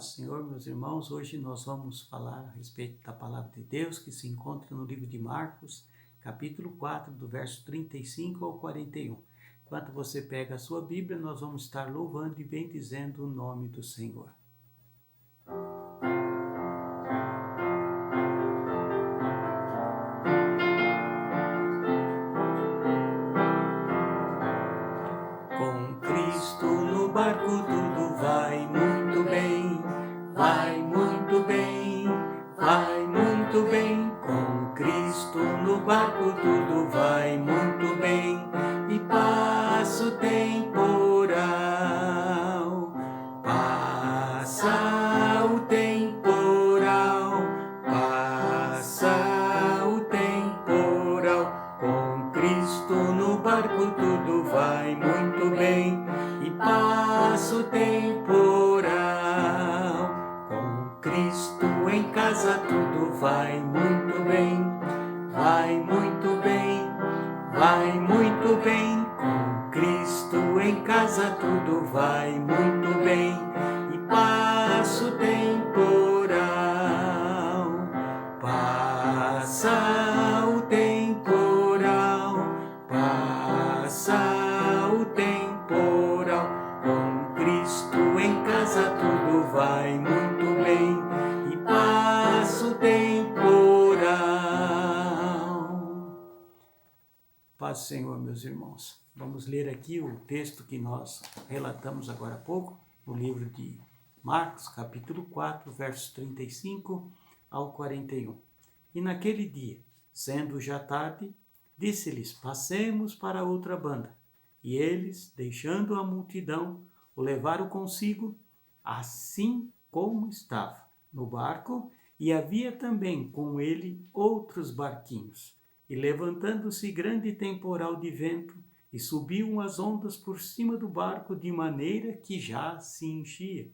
Paz do Senhor, meus irmãos. Hoje nós vamos falar a respeito da palavra de Deus que se encontra no livro de Marcos, capítulo 4, do verso 35 ao 41. Enquanto você pega a sua Bíblia, nós vamos estar louvando e bendizendo o nome do Senhor. Com Cristo no barco tudo vai muito bem, vai muito bem, vai muito bem. Com Cristo no barco tudo vai muito bem, e passa o temporal, passa o temporal, passa o temporal. Com Cristo no barco tudo vai muito bem, e passa o temporal. Com Cristo em casa tudo vai muito bem, vai muito bem, vai muito bem. Com Cristo em casa tudo vai muito bem, e passa o temporal, passa o temporal, passa o temporal. Com Cristo em casa tudo vai muito bem, e passa o temporal. Paz do Senhor, meus irmãos. Vamos ler aqui o texto que nós relatamos agora há pouco, no livro de Marcos, capítulo 4, versos 35 ao 41. E naquele dia, sendo já tarde, disse-lhes: passemos para outra banda. E eles, deixando a multidão, o levaram consigo, assim como estava, no barco, e havia também com ele outros barquinhos. E levantando-se grande temporal de vento, e subiam as ondas por cima do barco, de maneira que já se enchia.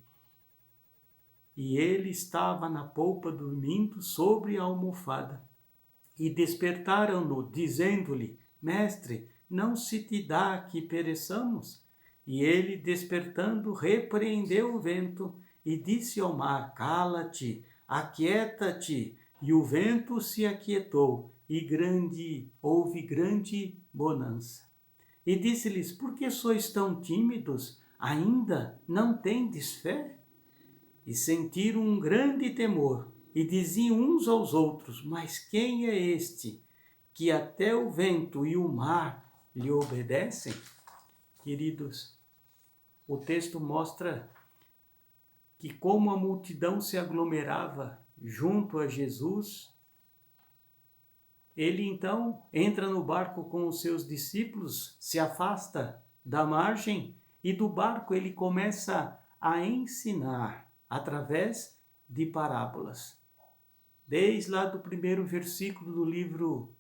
E ele estava na polpa dormindo sobre a almofada. E despertaram-no, dizendo-lhe: Mestre, não se te dá que pereçamos? E ele, despertando, repreendeu o vento e disse ao mar: Cala-te, aquieta-te. E o vento se aquietou, e houve grande bonança. E disse-lhes: Por que sois tão tímidos? Ainda não tendes fé? E sentiram um grande temor, e diziam uns aos outros: Mas quem é este, que até o vento e o mar lhe obedecem? Queridos, o texto mostra que como a multidão se aglomerava junto a Jesus, ele então entra no barco com os seus discípulos, se afasta da margem, e do barco ele começa a ensinar através de parábolas. Desde lá do primeiro versículo do livro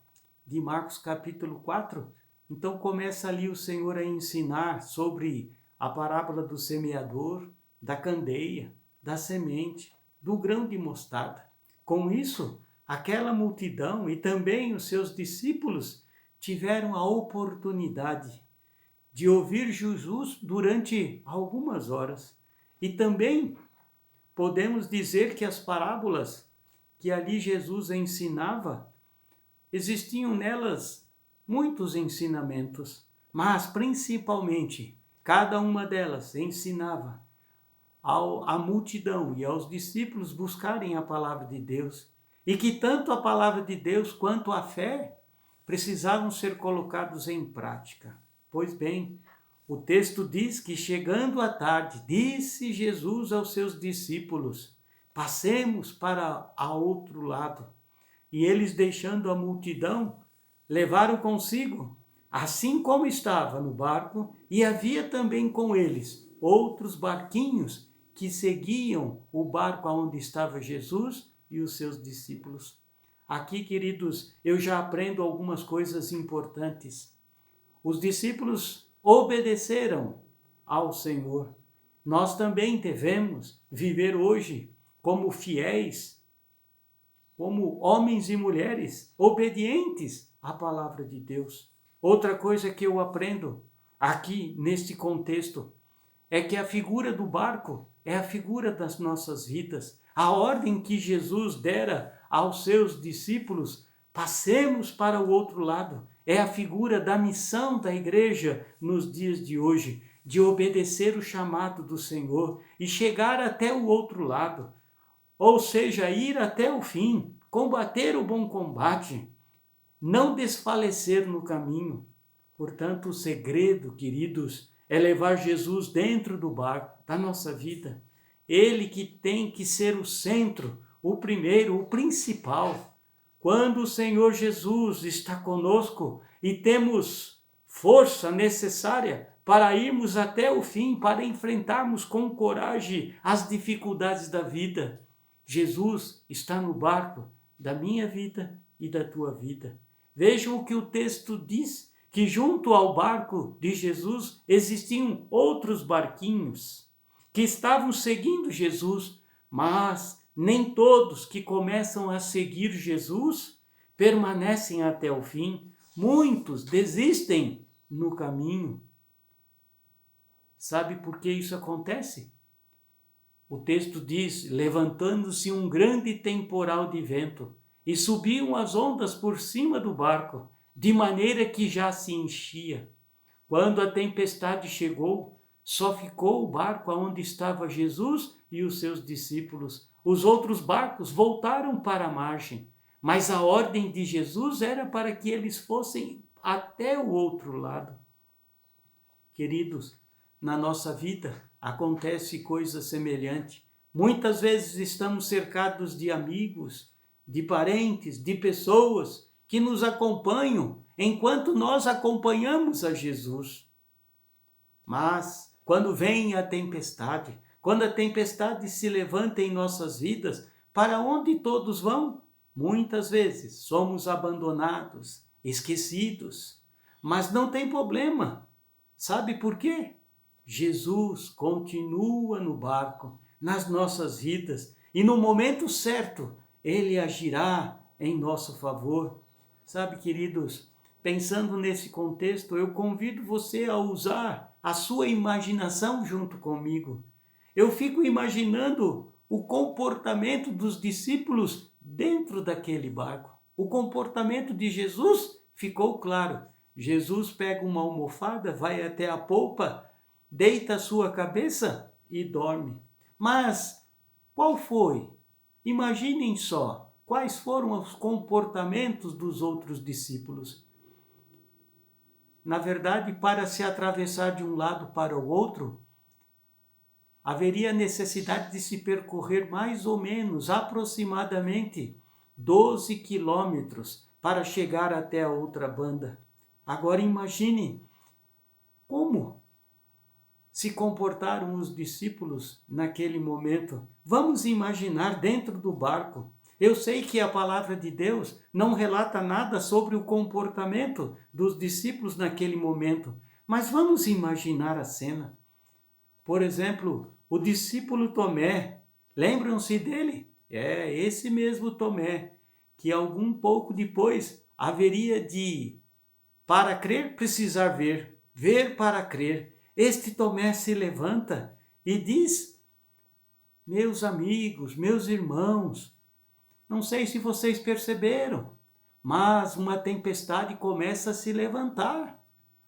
de Marcos, capítulo 4, então começa ali o Senhor a ensinar sobre a parábola do semeador, da candeia, da semente, do grão de mostarda. Com isso, aquela multidão e também os seus discípulos tiveram a oportunidade de ouvir Jesus durante algumas horas. E também podemos dizer que as parábolas que ali Jesus ensinava, existiam nelas muitos ensinamentos, mas principalmente cada uma delas ensinava à multidão e aos discípulos buscarem a palavra de Deus, e que tanto a palavra de Deus quanto a fé precisavam ser colocados em prática. Pois bem, o texto diz que chegando à tarde, disse Jesus aos seus discípulos: passemos para a outro lado. E eles, deixando a multidão, levaram consigo, assim como estava no barco, e havia também com eles outros barquinhos que seguiam o barco aonde estava Jesus e os seus discípulos. Aqui, queridos, eu já aprendo algumas coisas importantes. Os discípulos obedeceram ao Senhor. Nós também devemos viver hoje como fiéis, como homens e mulheres obedientes à palavra de Deus. Outra coisa que eu aprendo aqui neste contexto é que a figura do barco é a figura das nossas vidas. A ordem que Jesus dera aos seus discípulos, passemos para o outro lado, é a figura da missão da igreja nos dias de hoje, de obedecer o chamado do Senhor e chegar até o outro lado, ou seja, ir até o fim, combater o bom combate, não desfalecer no caminho. Portanto, o segredo, queridos, é levar Jesus dentro do barco da nossa vida. Ele que tem que ser o centro, o primeiro, o principal. Quando o Senhor Jesus está conosco e temos força necessária para irmos até o fim, para enfrentarmos com coragem as dificuldades da vida, Jesus está no barco da minha vida e da tua vida. Vejam o que o texto diz, que junto ao barco de Jesus existiam outros barquinhos que estavam seguindo Jesus, mas nem todos que começam a seguir Jesus permanecem até o fim. Muitos desistem no caminho. Sabe por que isso acontece? O texto diz, levantando-se um grande temporal de vento, e subiam as ondas por cima do barco, de maneira que já se enchia. Quando a tempestade chegou, só ficou o barco onde estava Jesus e os seus discípulos. Os outros barcos voltaram para a margem, mas a ordem de Jesus era para que eles fossem até o outro lado. Queridos, na nossa vida acontece coisa semelhante. Muitas vezes estamos cercados de amigos, de parentes, de pessoas que nos acompanham enquanto nós acompanhamos a Jesus. Mas quando vem a tempestade, quando a tempestade se levanta em nossas vidas, para onde todos vão? Muitas vezes somos abandonados, esquecidos. Mas não tem problema. Sabe por quê? Jesus continua no barco, nas nossas vidas, e no momento certo, Ele agirá em nosso favor. Sabe, queridos, pensando nesse contexto, eu convido você a usar a sua imaginação junto comigo. Eu fico imaginando o comportamento dos discípulos dentro daquele barco. O comportamento de Jesus ficou claro. Jesus pega uma almofada, vai até a polpa, deita a sua cabeça e dorme. Mas qual foi? Imaginem só. Quais foram os comportamentos dos outros discípulos? Na verdade, para se atravessar de um lado para o outro, haveria necessidade de se percorrer mais ou menos, aproximadamente, 12 quilômetros para chegar até a outra banda. Agora imagine como se comportaram os discípulos naquele momento. Vamos imaginar dentro do barco. Eu sei que a palavra de Deus não relata nada sobre o comportamento dos discípulos naquele momento, mas vamos imaginar a cena. Por exemplo, o discípulo Tomé, lembram-se dele? É esse mesmo Tomé, que algum pouco depois haveria de, para crer, precisar ver, ver para crer. Este Tomé se levanta e diz, meus amigos, meus irmãos, não sei se vocês perceberam, mas uma tempestade começa a se levantar.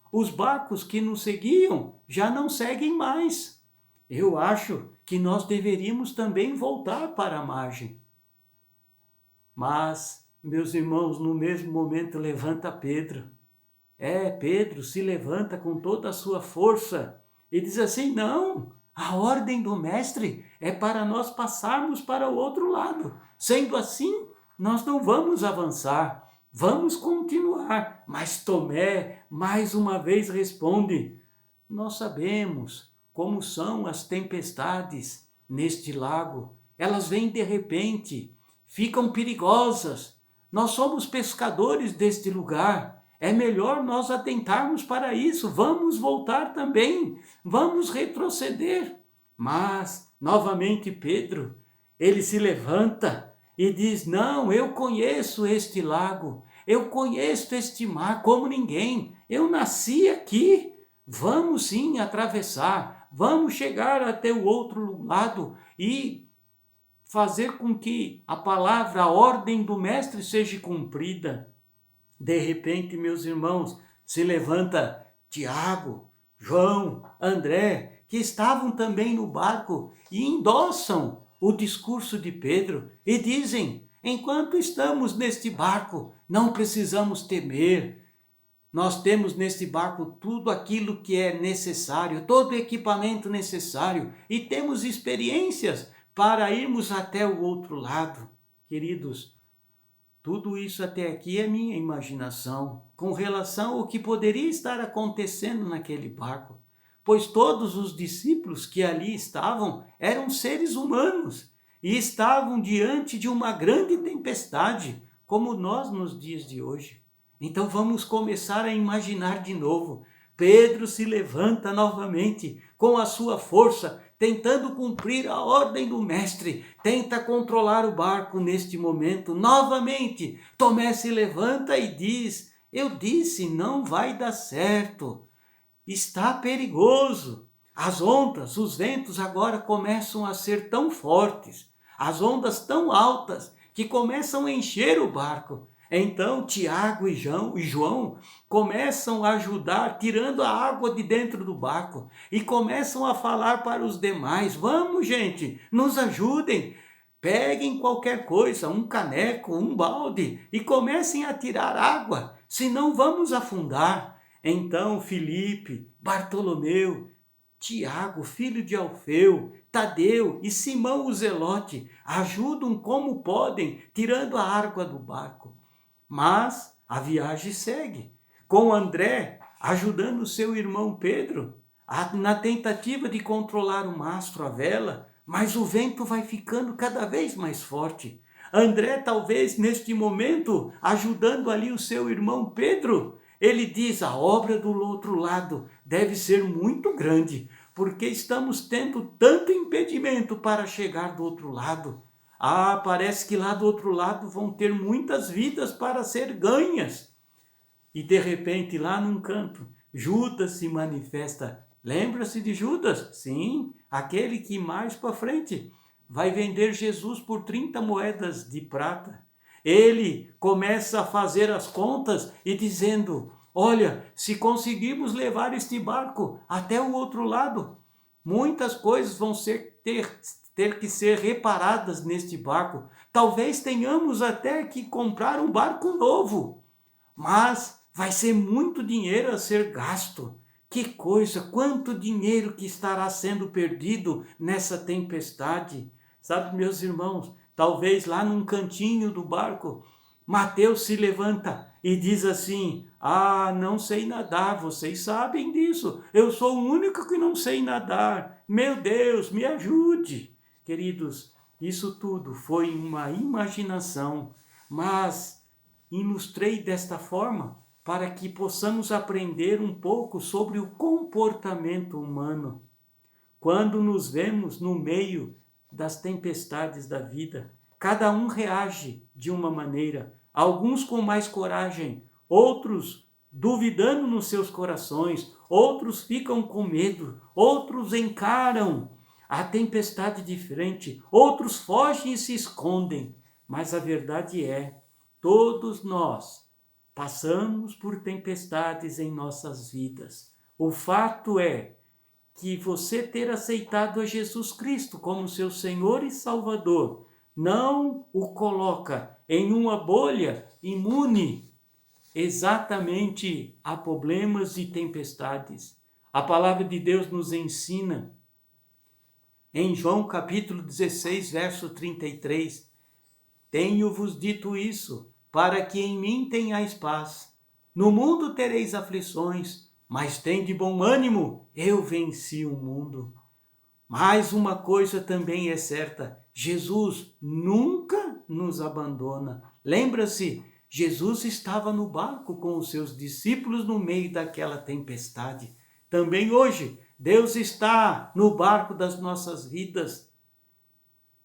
Os barcos que nos seguiam já não seguem mais. Eu acho que nós deveríamos também voltar para a margem. Mas, meus irmãos, no mesmo momento levanta Pedro. Pedro se levanta com toda a sua força e diz assim, não, a ordem do mestre é para nós passarmos para o outro lado. Sendo assim, nós não vamos avançar, vamos continuar. Mas Tomé, mais uma vez, responde, nós sabemos como são as tempestades neste lago. Elas vêm de repente, ficam perigosas. Nós somos pescadores deste lugar. É melhor nós atentarmos para isso. Vamos voltar também, vamos retroceder. Mas, novamente, Pedro, ele se levanta e diz, não, eu conheço este lago, eu conheço este mar como ninguém, eu nasci aqui, vamos sim atravessar, vamos chegar até o outro lado e fazer com que a palavra, a ordem do mestre seja cumprida. De repente, meus irmãos, se levanta Tiago, João, André, que estavam também no barco e endossam o discurso de Pedro e dizem: enquanto estamos neste barco, não precisamos temer. Nós temos neste barco tudo aquilo que é necessário, todo o equipamento necessário e temos experiências para irmos até o outro lado. Queridos, tudo isso até aqui é minha imaginação, com relação ao que poderia estar acontecendo naquele barco, pois todos os discípulos que ali estavam eram seres humanos e estavam diante de uma grande tempestade, como nós nos dias de hoje. Então vamos começar a imaginar de novo. Pedro se levanta novamente com a sua força, tentando cumprir a ordem do mestre, tenta controlar o barco neste momento. Novamente, Tomé se levanta e diz: eu disse, não vai dar certo, está perigoso. As ondas, os ventos agora começam a ser tão fortes, as ondas tão altas, que começam a encher o barco. Então Tiago e João começam a ajudar, tirando a água de dentro do barco e começam a falar para os demais: vamos, gente, nos ajudem, peguem qualquer coisa, um caneco, um balde e comecem a tirar água, senão vamos afundar. Então Filipe, Bartolomeu, Tiago, filho de Alfeu, Tadeu e Simão o Zelote ajudam como podem, tirando a água do barco. Mas a viagem segue, com André ajudando seu irmão Pedro na tentativa de controlar o mastro, a vela, mas o vento vai ficando cada vez mais forte. André, talvez neste momento, ajudando ali o seu irmão Pedro, ele diz: a obra do outro lado deve ser muito grande, porque estamos tendo tanto impedimento para chegar do outro lado. Ah, parece que lá do outro lado vão ter muitas vidas para ser ganhas. E de repente, lá num canto, Judas se manifesta. Lembra-se de Judas? Sim, aquele que mais para frente vai vender Jesus por 30 moedas de prata. Ele começa a fazer as contas e dizendo: olha, se conseguirmos levar este barco até o outro lado, muitas coisas vão ter que ser reparadas neste barco. Talvez tenhamos até que comprar um barco novo, mas vai ser muito dinheiro a ser gasto. Que coisa, quanto dinheiro que estará sendo perdido nessa tempestade. Sabe, meus irmãos, talvez lá num cantinho do barco, Mateus se levanta e diz assim: ah, não sei nadar, vocês sabem disso, eu sou o único que não sei nadar, meu Deus, me ajude. Queridos, isso tudo foi uma imaginação, mas ilustrei desta forma para que possamos aprender um pouco sobre o comportamento humano. Quando nos vemos no meio das tempestades da vida, cada um reage de uma maneira, alguns com mais coragem, outros duvidando nos seus corações, outros ficam com medo, outros encaram a tempestade de frente, outros fogem e se escondem. Mas a verdade é, todos nós passamos por tempestades em nossas vidas. O fato é que você ter aceitado a Jesus Cristo como seu Senhor e Salvador não o coloca em uma bolha imune exatamente a problemas e tempestades. A palavra de Deus nos ensina em João capítulo 16, verso 33, tenho-vos dito isso, para que em mim tenhais paz. No mundo tereis aflições, mas tende bom ânimo, eu venci o mundo. Mas uma coisa também é certa, Jesus nunca nos abandona. Lembra-se, Jesus estava no barco com os seus discípulos no meio daquela tempestade. Também hoje, Deus está no barco das nossas vidas.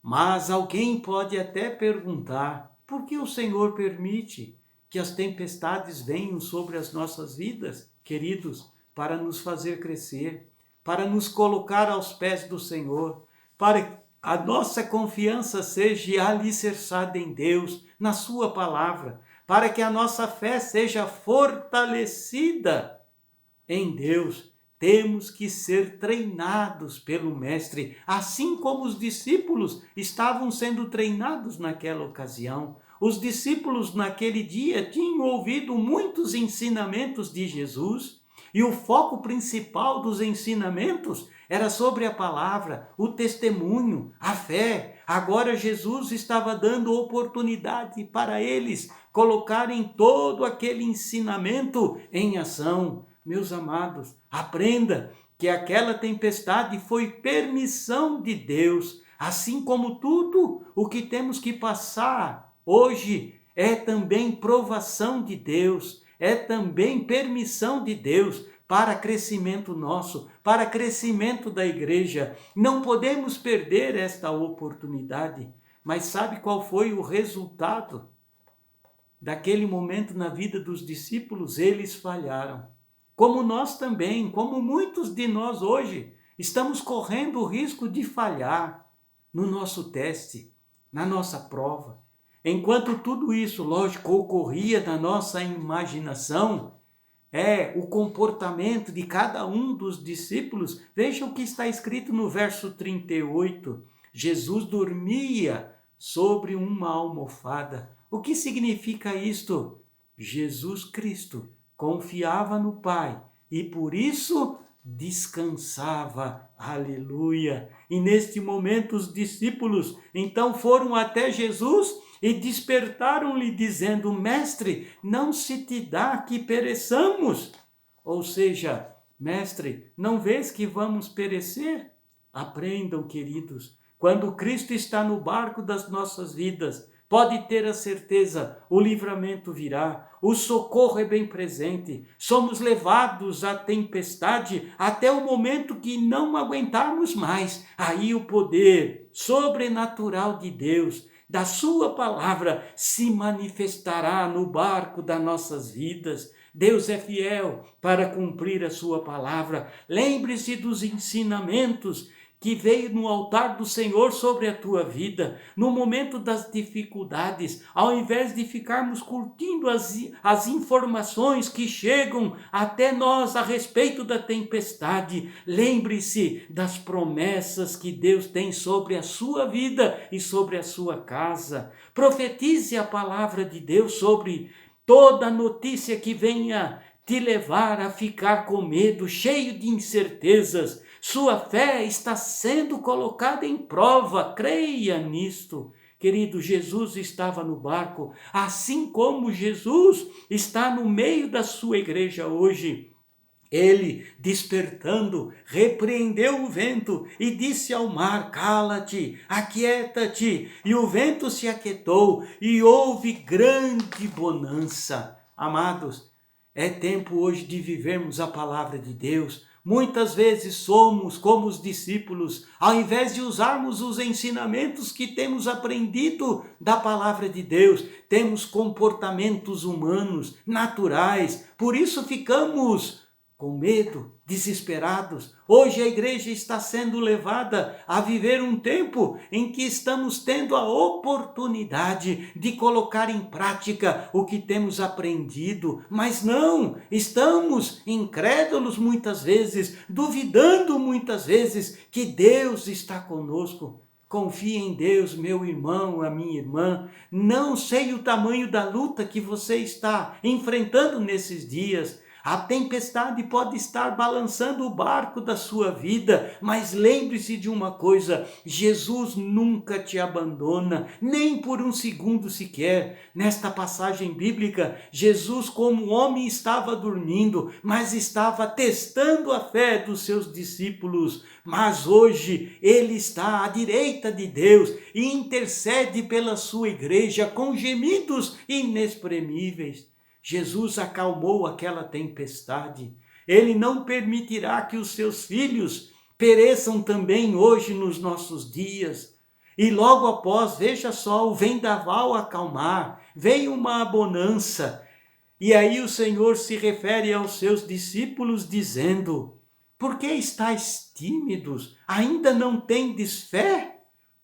Mas alguém pode até perguntar: por que o Senhor permite que as tempestades venham sobre as nossas vidas? Queridos, para nos fazer crescer, para nos colocar aos pés do Senhor, para que a nossa confiança seja alicerçada em Deus, na sua palavra, para que a nossa fé seja fortalecida em Deus. Temos que ser treinados pelo Mestre, assim como os discípulos estavam sendo treinados naquela ocasião. Os discípulos naquele dia tinham ouvido muitos ensinamentos de Jesus, e o foco principal dos ensinamentos era sobre a palavra, o testemunho, a fé. Agora Jesus estava dando oportunidade para eles colocarem todo aquele ensinamento em ação. Meus amados, aprenda que aquela tempestade foi permissão de Deus, assim como tudo o que temos que passar hoje é também provação de Deus, é também permissão de Deus para crescimento nosso, para crescimento da igreja. Não podemos perder esta oportunidade. Mas sabe qual foi o resultado daquele momento na vida dos discípulos? Eles falharam. Como nós também, como muitos de nós hoje, estamos correndo o risco de falhar no nosso teste, na nossa prova. Enquanto tudo isso, lógico, ocorria na nossa imaginação, o comportamento de cada um dos discípulos. Veja o que está escrito no verso 38. Jesus dormia sobre uma almofada. O que significa isto? Jesus Cristo confiava no Pai e por isso descansava. Aleluia! E neste momento os discípulos então foram até Jesus e despertaram-lhe dizendo: Mestre, não se te dá que pereçamos? Ou seja, Mestre, não vês que vamos perecer? Aprendam, queridos, quando Cristo está no barco das nossas vidas, pode ter a certeza, o livramento virá, o socorro é bem presente. Somos levados à tempestade até o momento que não aguentarmos mais. Aí o poder sobrenatural de Deus, da sua palavra, se manifestará no barco das nossas vidas. Deus é fiel para cumprir a sua palavra. Lembre-se dos ensinamentos que veio no altar do Senhor sobre a tua vida, no momento das dificuldades. Ao invés de ficarmos curtindo as informações que chegam até nós a respeito da tempestade, lembre-se das promessas que Deus tem sobre a sua vida e sobre a sua casa. Profetize a palavra de Deus sobre toda notícia que venha te levar a ficar com medo, cheio de incertezas. Sua fé está sendo colocada em prova, creia nisto. Querido, Jesus estava no barco, assim como Jesus está no meio da sua igreja hoje. Ele, despertando, repreendeu o vento e disse ao mar: cala-te, aquieta-te. E o vento se aquietou e houve grande bonança. Amados, é tempo hoje de vivermos a palavra de Deus. Muitas vezes somos como os discípulos, ao invés de usarmos os ensinamentos que temos aprendido da palavra de Deus, temos comportamentos humanos, naturais, por isso ficamos com medo, desesperados. Hoje a igreja está sendo levada a viver um tempo em que estamos tendo a oportunidade de colocar em prática o que temos aprendido, mas não, estamos incrédulos muitas vezes, duvidando muitas vezes que Deus está conosco. Confie em Deus, meu irmão, a minha irmã. Não sei o tamanho da luta que você está enfrentando nesses dias. A tempestade pode estar balançando o barco da sua vida, mas lembre-se de uma coisa: Jesus nunca te abandona, nem por um segundo sequer. Nesta passagem bíblica, Jesus como homem estava dormindo, mas estava testando a fé dos seus discípulos. Mas hoje ele está à direita de Deus e intercede pela sua igreja com gemidos inexprimíveis. Jesus acalmou aquela tempestade. Ele não permitirá que os seus filhos pereçam também hoje nos nossos dias. E logo após, veja só, o vendaval acalmar, veio uma bonança. E aí o Senhor se refere aos seus discípulos dizendo: Por que estáis tímidos? Ainda não tendes fé?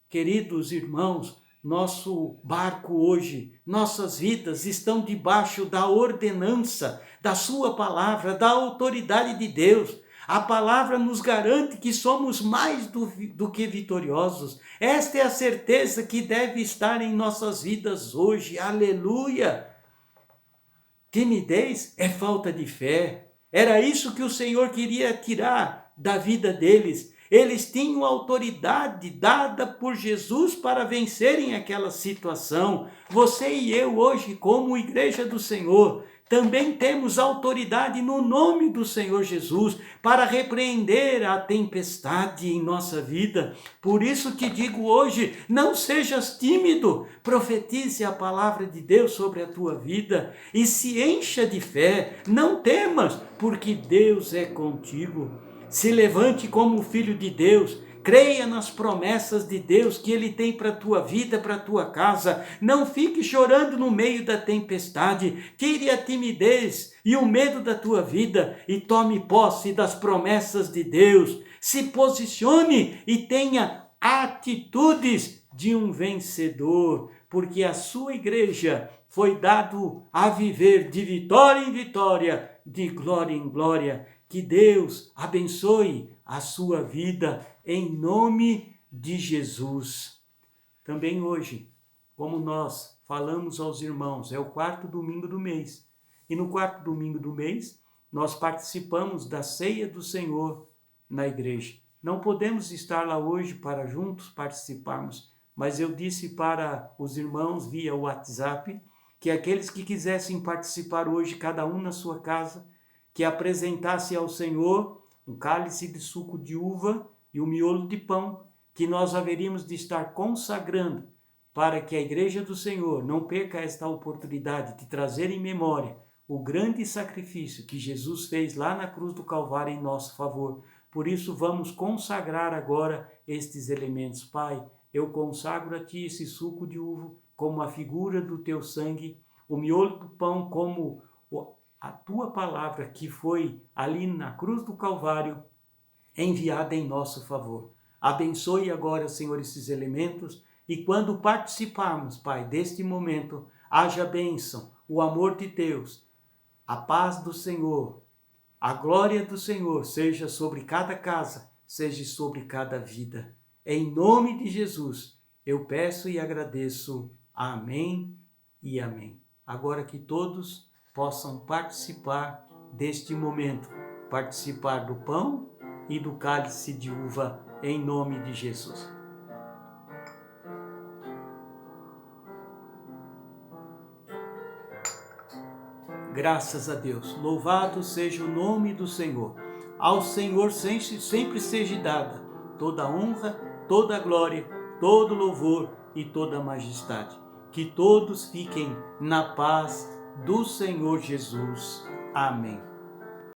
Queridos irmãos, nosso barco hoje, nossas vidas estão debaixo da ordenança, da sua palavra, da autoridade de Deus. A palavra nos garante que somos mais do que vitoriosos. Esta é a certeza que deve estar em nossas vidas hoje. Aleluia! Timidez é falta de fé. Era isso que o Senhor queria tirar da vida deles. Eles tinham autoridade dada por Jesus para vencerem aquela situação. Você e eu hoje, como igreja do Senhor, também temos autoridade no nome do Senhor Jesus para repreender a tempestade em nossa vida. Por isso te digo hoje, não sejas tímido, profetize a palavra de Deus sobre a tua vida e se encha de fé. Não temas, porque Deus é contigo. Se levante como filho de Deus, creia nas promessas de Deus que Ele tem para a tua vida, para a tua casa. Não fique chorando no meio da tempestade. Tire a timidez e o medo da tua vida e tome posse das promessas de Deus. Se posicione e tenha atitudes de um vencedor, porque a sua igreja foi dado a viver de vitória em vitória, de glória em glória. Que Deus abençoe a sua vida em nome de Jesus. Também hoje, como nós falamos aos irmãos, é o 4º domingo do mês. E no 4º domingo do mês, nós participamos da ceia do Senhor na igreja. Não podemos estar lá hoje para juntos participarmos, mas eu disse para os irmãos via WhatsApp que aqueles que quisessem participar hoje, cada um na sua casa, que apresentasse ao Senhor um cálice de suco de uva e um miolo de pão, que nós haveríamos de estar consagrando para que a igreja do Senhor não perca esta oportunidade de trazer em memória o grande sacrifício que Jesus fez lá na cruz do Calvário em nosso favor. Por isso vamos consagrar agora estes elementos. Pai, eu consagro a Ti esse suco de uva como a figura do Teu sangue, o miolo do pão como a Tua palavra que foi ali na cruz do Calvário enviada em nosso favor. Abençoe agora, Senhor, esses elementos e quando participarmos, Pai, deste momento, haja bênção, o amor de Deus, a paz do Senhor, a glória do Senhor seja sobre cada casa, seja sobre cada vida. Em nome de Jesus, eu peço e agradeço. Amém e amém. Agora que todos possam participar deste momento, participar do pão e do cálice de uva, em nome de Jesus. Graças a Deus, louvado seja o nome do Senhor. Ao Senhor sempre seja dada toda a honra, toda a glória, todo louvor e toda a majestade. Que todos fiquem na paz do Senhor Jesus. Amém.